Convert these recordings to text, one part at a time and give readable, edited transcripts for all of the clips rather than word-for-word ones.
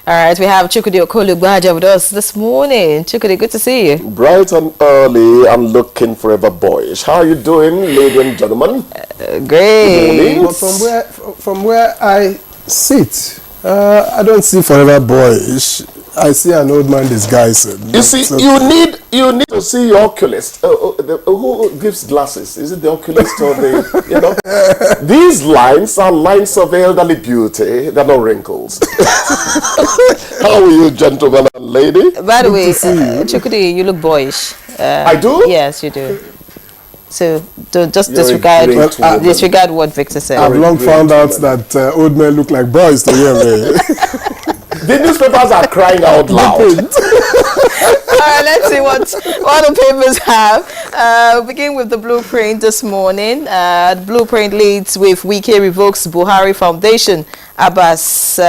All right, we have Chukwudi Okolu with us this morning. Chukwudi, good to see you. Bright and early and looking forever boyish. How are you doing, ladies and gentlemen? Great. But from where I sit, I don't see forever boyish. I see an old man disguised. You see, you need to see your oculist. Who gives glasses? Is it the oculist or the, These lines are lines of elderly beauty. They're not wrinkles. How are you, gentlemen and lady? By the way, Chukwudi, you look boyish. I do? Yes, you do. So just disregard what Victor said. I've long found out that old men look like boys to hear me. The newspapers are crying out loud. All right, let's see what the papers have. Begin with the blueprint this morning. The blueprint leads with Wike revokes Buhari Foundation, Abbas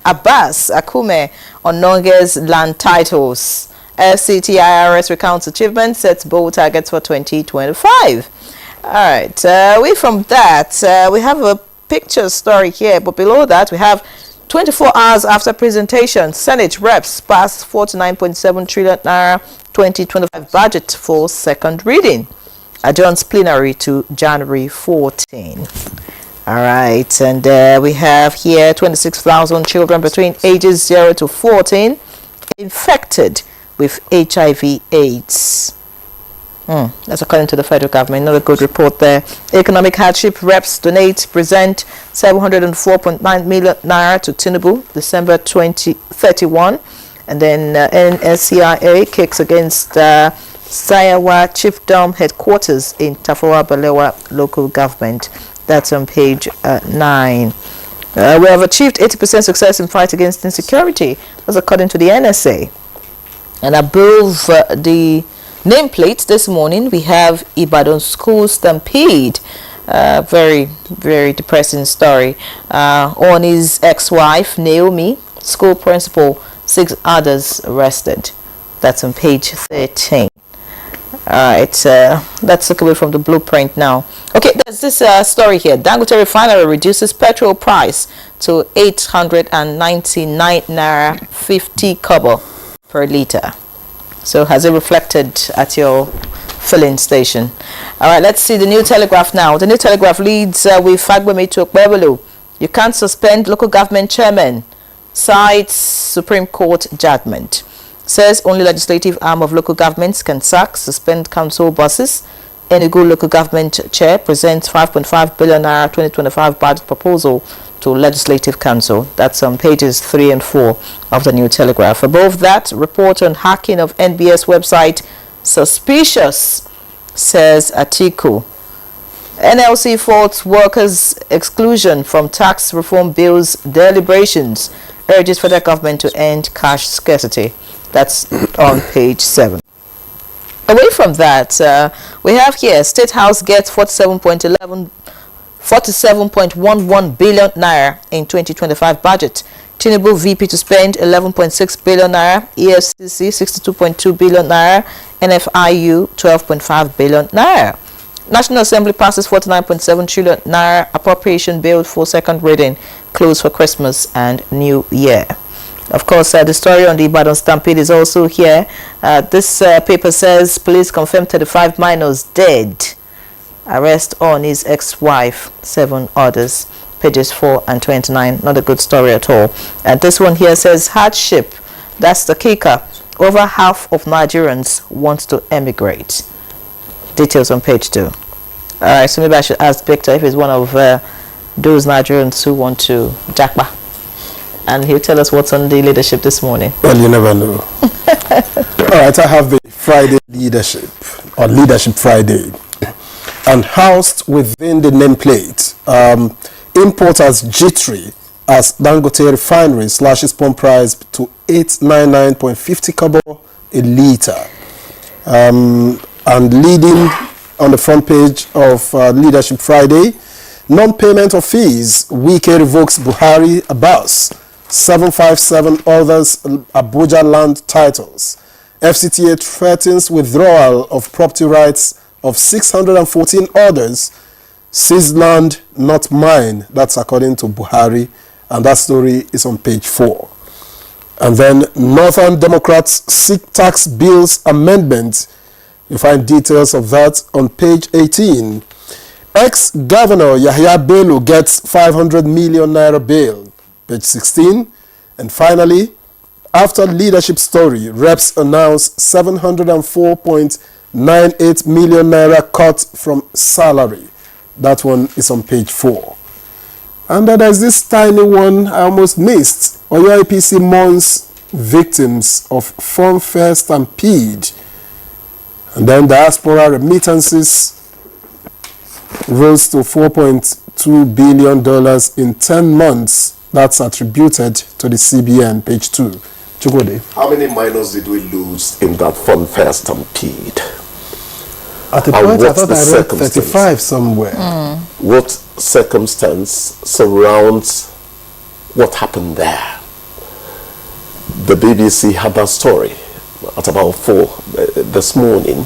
Akume on Nonge's land titles. FCT IRS recounts achievements, sets bold targets for 2025. All right, away from that, we have a picture story here, but below that we have 24 hours after presentation, Senate reps passed 49.7 trillion naira 2025 budget for second reading. Adjourns plenary to January 14. All right, and we have here 26,000 children between ages 0 to 14 infected with HIV/AIDS. That's according to the federal government. Not a good report there. Economic hardship reps present 704.9 million naira to Tinubu, December 2031. And then NSCIA kicks against Sayawa Chiefdom headquarters in Tafawa Balewa local government. That's on page 9. We have achieved 80% success in fight against insecurity. That's according to the NSA. And above the nameplate this morning, we have Ibadan school stampede. Very, very depressing story. On his ex-wife, Naomi, school principal, 6 others arrested. That's on page 13. All right, let's look away from the blueprint now. Okay, there's this story here. Dangote Refinery reduces petrol price to 899 naira 50 kobo per litre. So has it reflected at your filling station? All right, let's see the New Telegraph now. The New Telegraph leads with Fagbemi to Okpebolo. You can't suspend local government chairman, cites Supreme Court judgment. Says only legislative arm of local governments can sack, suspend council bosses. Enugu local government chair presents 5.5 billion naira 2025 budget proposal to Legislative Council. That's on pages 3 and 4 of the New Telegraph. Above that, report on hacking of NBS website suspicious, says Atiku. NLC faults workers' exclusion from tax reform bills deliberations, urges federal government to end cash scarcity. That's on page 7. Away from that, we have here State House gets 47.11 billion naira in 2025 budget. Tinubu VP to spend 11.6 billion naira, EFCC 62.2 billion naira, NFIU 12.5 billion naira. National Assembly passes 49.7 trillion naira appropriation bill for second reading, closed for Christmas and New Year. Of course, the story on the Ibadan stampede is also here. This paper says police confirmed 35 minors dead. Arrest on his ex-wife, 7 others. Pages 4 and 29. Not a good story at all. And this one here says hardship. That's the kicker. Over half of Nigerians want to emigrate. Details on page 2. All right, so maybe I should ask Victor if he's one of those Nigerians who want to jackpot. And he'll tell us what's on the leadership this morning. Well, you never know. All right, I have the Friday leadership, or Leadership Friday. And housed within the nameplate, importers jittery as Dangote Refinery slashes pump price to 899.50 kobo a litre. And leading on the front page of Leadership Friday, non-payment of fees, Wike revokes Buhari Abbas, 757 others Abuja land titles. FCTA threatens withdrawal of property rights of 614 others. Seized land not mine. That's according to Buhari, and that story is on page 4. And then Northern Democrats seek tax bills amendment. You find details of that on page 18. Ex-Governor Yahya Bello gets 500 million naira bail, page 16. And finally, after leadership story, reps announce 704.98 million naira cut from salary. That one is on page 4. And then there's this tiny one I almost missed. Oyo APC mourns victims of Farm Fair stampede. And then diaspora remittances rose to $4.2 billion in 10 months. That's attributed to the CBN, page 2. Chukode. How many minors did we lose in that Fun Fair stampede? At the point, I thought I read 35 somewhere. What circumstance surrounds what happened there? The BBC had that story at about 4 this morning,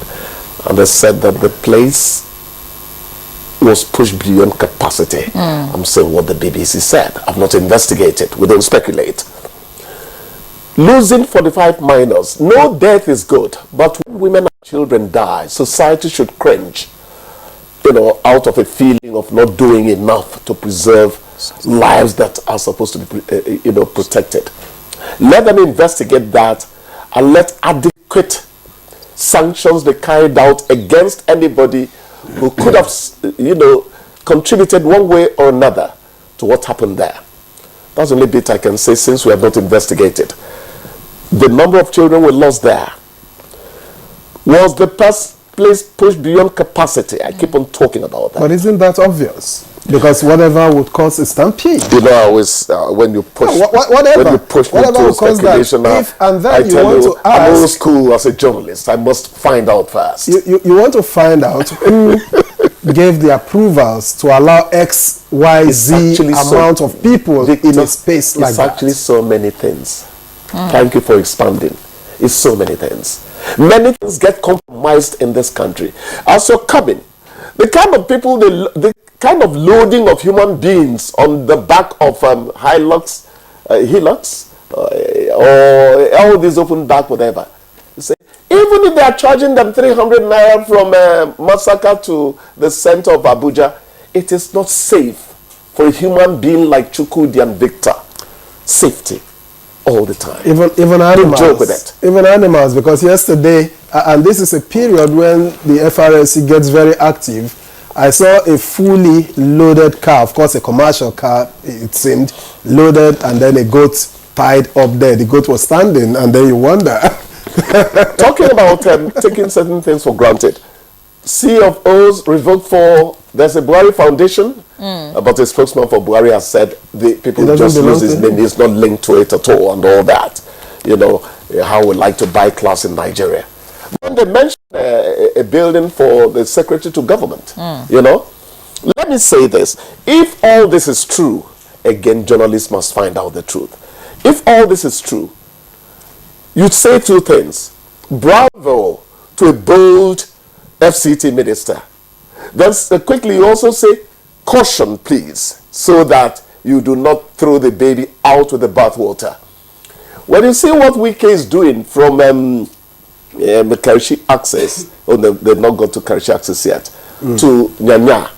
and they said that the place was pushed beyond capacity. I'm saying what the BBC said. I've not investigated. We don't speculate. Losing 45 minors. No death is good, but when women and children die, society should cringe, out of a feeling of not doing enough to preserve lives that are supposed to be, protected. Let them investigate that, and let adequate sanctions be carried out against anybody who could have, contributed one way or another to what happened there. That's the only bit I can say, since we have not investigated. The number of children we lost there. Was the place pushed beyond capacity? I keep on talking about that. But isn't that obvious? Because whatever would cause a stampede. I always, when you push, whatever, when you push me to speculation, I tell you, I'm old school as a journalist. I must find out first. You want to find out who gave the approvals to allow XYZ amount of people in a space like that. It's actually so many things. Thank you for expanding. It's so many things. Many things get compromised in this country. As you're coming, the kind of people, the kind of loading of human beings on the back of Hilux, or all these open back, whatever. You say, even if they are charging them 300 naira from Masaka to the center of Abuja, it is not safe for a human being like Chukwudi and Victor. Safety. All the time. Even animals. Don't joke with it. Even animals, because yesterday, and this is a period when the FRSC gets very active, I saw a fully loaded car, of course a commercial car, it seemed, loaded, and then a goat tied up there. The goat was standing, and then you wonder. Talking about taking certain things for granted. C of O's revoked for, there's a Buhari Foundation, but a spokesman for Buhari has said the people just lose his name, he's not linked to it at all, and all that. How we like to buy class in Nigeria. When they mentioned a building for the secretary to government, let me say this. If all this is true, again, journalists must find out the truth. If all this is true, you'd say two things. Bravo to a bold FCT minister. Then quickly you also say, caution please, so that you do not throw the baby out with the bathwater. When you see what Wike is doing from Karishi Access, they've not got to Karishi Access yet, to Nyanya,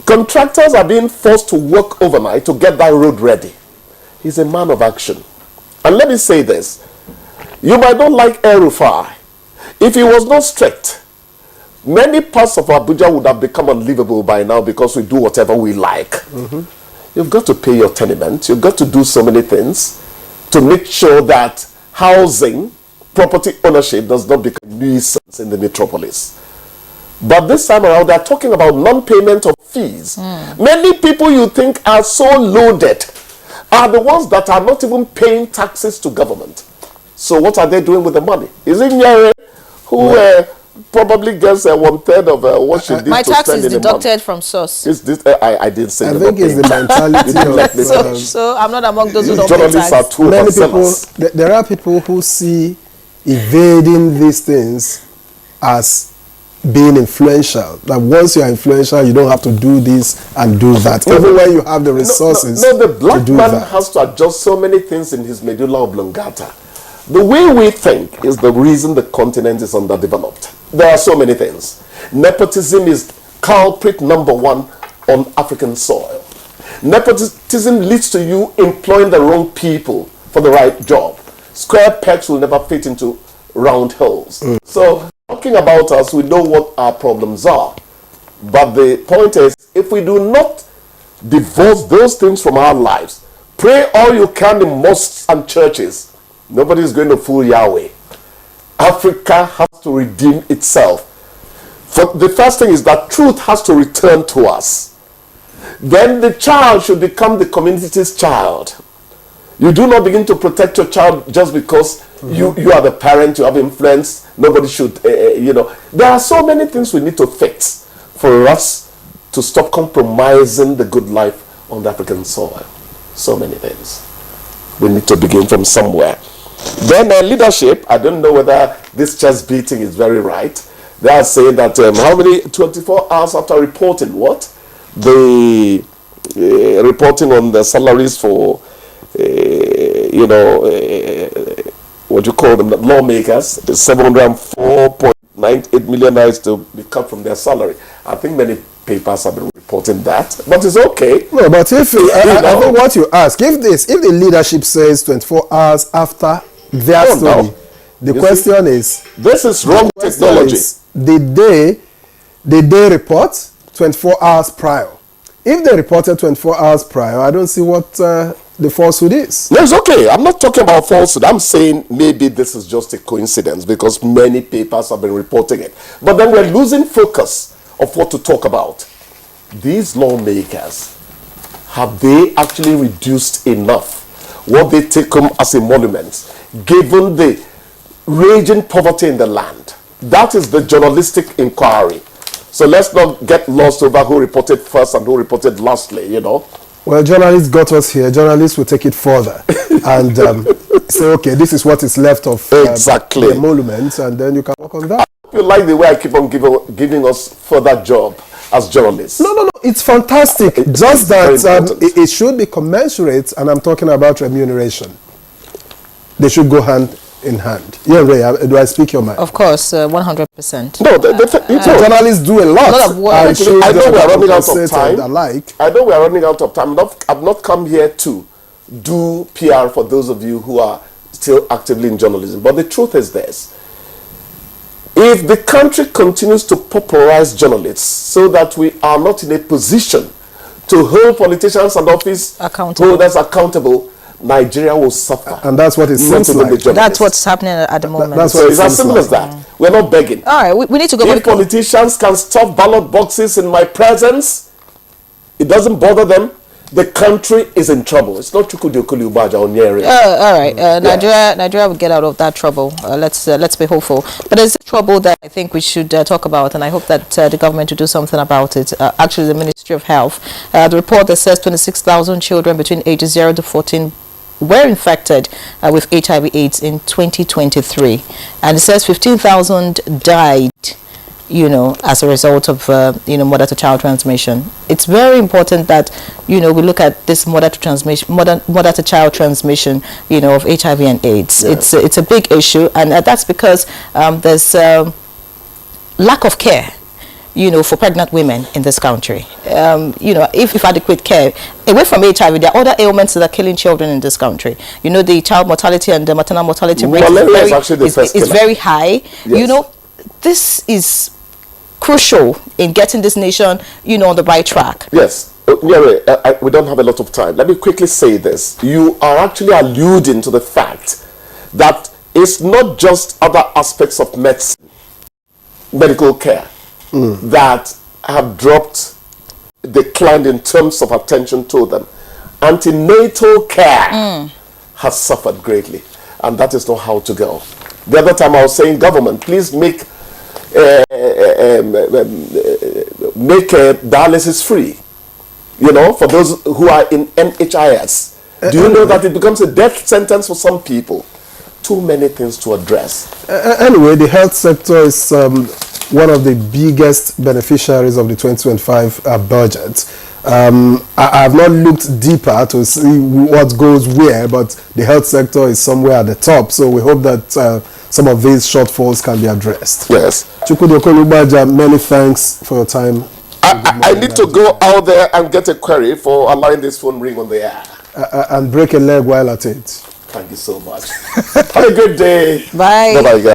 contractors are being forced to work overnight to get that road ready. He's a man of action. And let me say this, you might not like El-Rufai. If he was not strict, many parts of Abuja would have become unlivable by now, because we do whatever we like. You've got to pay your tenement. You've got to do so many things to make sure that housing, property ownership does not become a nuisance in the metropolis. But this time around, they're talking about non-payment of fees. Many people you think are so loaded are the ones that are not even paying taxes to government. So what are they doing with the money? Is it Nyere who probably gets 1/3 of what she did my to tax spend is in a month? deducted from source. Is this, I didn't say I think it's the mentality of So I'm not among those who don't pay journalists are tax. too many people. overzealous. There are people who see evading these things as being influential. That once you are influential, you don't have to do this and do that. Even when you have the resources. No, the black to do man that. has to adjust so many things in his medulla oblongata. The way we think is the reason the continent is underdeveloped. There are so many things. Nepotism is culprit number one on African soil. Nepotism leads to you employing the wrong people for the right job. Square pegs will never fit into round holes. So, talking about us, we know what our problems are. But the point is, if we do not divorce those things from our lives, pray all you can in mosques and churches, nobody is going to fool Yahweh. Africa has to redeem itself. For the first thing is that truth has to return to us. Then the child should become the community's child. You do not begin to protect your child just because you are the parent, you have influence. Nobody should, There are so many things we need to fix for us to stop compromising the good life on the African soil. So many things. We need to begin from somewhere. Then leadership, I don't know whether this chest beating is very right. They are saying that how many, 24 hours after reporting what? The reporting on the salaries for, what you call them, the lawmakers, 704.98 million to be cut from their salary. I think many papers have been reporting that, but it's okay. No, but if I think what you ask, if the leadership says 24 hours after their story, the question is, this is wrong technology. Did they report 24 hours prior? If they reported 24 hours prior, I don't see what the falsehood is. No, it's okay. I'm not talking about falsehood. I'm saying maybe this is just a coincidence because many papers have been reporting it. But then we're losing focus of what to talk about. These lawmakers, have they actually reduced enough what they take home as a monument, given the raging poverty in the land? That is the journalistic inquiry. So let's not get lost over who reported first and who reported lastly, Well, journalists got us here. Journalists will take it further and say, okay, this is what is left of exactly the emoluments, and then you can work on that. You like the way I keep on giving us further job as journalists? No, it's fantastic. Just that it should be commensurate, and I'm talking about remuneration. They should go hand in hand. Yeah, Ray, do I speak your mind? Of course, 100%. No, journalists do a lot of work. I know we are running out of time. I know we are running out of time. I've not come here to do PR for those of you who are still actively in journalism. But the truth is this. If the country continues to pauperize journalists so that we are not in a position to hold politicians and office holders accountable, Nigeria will suffer. And that's what it seems like. That's what's happening at the moment. That's what it's as simple as that. We're not begging. All right, we need to go. If politicians can stuff ballot boxes in my presence, it doesn't bother them. The country is in trouble. It's not Chukwudi Ubaja or Nyeri. All right, Nigeria will get out of that trouble. Let's be hopeful. But there's a trouble that I think we should talk about, and I hope that the government will do something about it. Actually, the Ministry of Health, the report that says 26,000 children between ages 0 to 14 were infected with HIV/AIDS in 2023, and it says 15,000 died, as a result of mother-to-child transmission. It's very important that we look at this mother-to-child transmission, of HIV and AIDS. Yes. It's a big issue, and that's because there's lack of care, for pregnant women in this country. If adequate care, away from HIV, there are other ailments that are killing children in this country. The child mortality and the maternal mortality rate is very high. Yes. This is crucial in getting this nation, on the right track. Yes. We don't have a lot of time. Let me quickly say this. You are actually alluding to the fact that it's not just other aspects of medicine, medical care, that have declined in terms of attention to them. Antenatal care has suffered greatly, and that is not how to go. The other time I was saying, government, please make dialysis free, for those who are in NHIS. Do you know that it becomes a death sentence for some people? Too many things to address. Anyway, the health sector is one of the biggest beneficiaries of the 2025 budget. I have not looked deeper to see what goes where, but the health sector is somewhere at the top. So we hope that some of these shortfalls can be addressed. Yes. Chukwudi Okolubaja, many thanks for your time. I need to go out there and get a query for allowing this phone ring on the air. And break a leg while at it. Thank you so much. Have a good day. Bye. Bye-bye, guys.